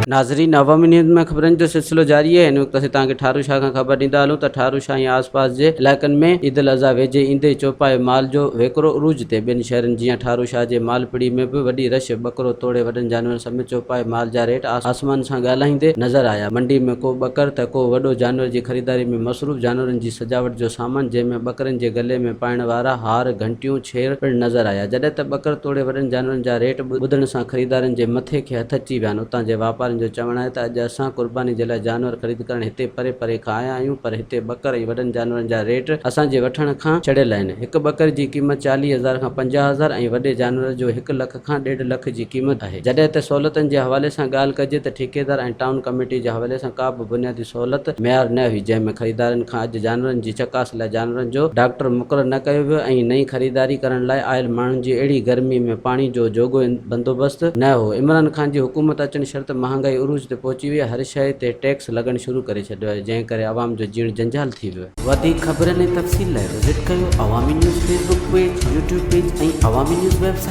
नाज़रीन, अवामी न्यूज़ में ख़बरनि जो सिलसिलो जारी है। इन वक्त असीं तव्हांखे ठारूशा खां ख़बर ॾींदा हलूं त ठारूशा ऐं आसपास जे इलाइक़नि में ईदुल वेझे ईंदे चौपाए माल जो वेकरो अरूज ते ॿिनि शहरनि जीअं ठारूशा जे मालपीड़ी में बि वॾी रश बकरो तोड़े वॾनि जानवरनि समेत चौपाए माल जा रेट आसमान सां ॻाल्हाईंदे नज़र आया। मंडी में को बकर त को वॾो जानवर जी ख़रीदारी में मसरूफ़ जानवरनि जी सजावट जो सामान जंहिंमें बकरनि जे गले में पाइण वारा हार घंटियूं छेर पिणु नज़र आया। जॾहिं त बकर तोड़े वॾनि जानवरनि जा रेट ॿुधण सां ख़रीदारनि जे मथे खे हथ अची विया आहिनि। उतां जे वापारियुनि जो चवणु आहे त अॼु असां कुर्बानी जे लाइ जानवर ख़रीद करणु हिते परे परे खां आया आहियूं, पर हिते बकर ऐं वॾनि जानवरनि जा रेट असांजे वठण खां चढ़ियल आहिनि। हिकु बकर जी क़ीमत 40,000 खां 50,000 ऐं वॾे जानवर जो 1 लख खां 1.5 लख जी क़ीमत आहे। जॾहिं त सहूलियतनि जे हवाले सां ॻाल्हि कजे त ठेकेदार ऐं टाउन कमेटी जे हवाले सां का बि बुनियादी सहूलियत मयार न हुई, जंहिंमें ख़रीदारनि खां अॼु जानवरनि जी चकास लाइ जानवरनि जो डॉक्टर मुक़ररु न कयो वियो ऐं नई ख़रीदारी करण लाइ आयल माण्हुनि जी अहिड़ी गर्मी में पाणी जो जोॻो बंदोबस्त न हो। इमरान ख़ान जी हुकूमत अचण शर्त महांगाई अरूज ते पहुची वई। हर शइ ते टैक्स लॻणु शुरू करे छॾियो आहे, जंहिं करे आवाम जो जीअण जंजाल थी वियो आहे। वधीक ख़बरनि ऐं तफ़सील लाइ विज़िट कयो अवामी news Facebook page, YouTube page ऐं अवामी न्यूज़ वेबसाइट।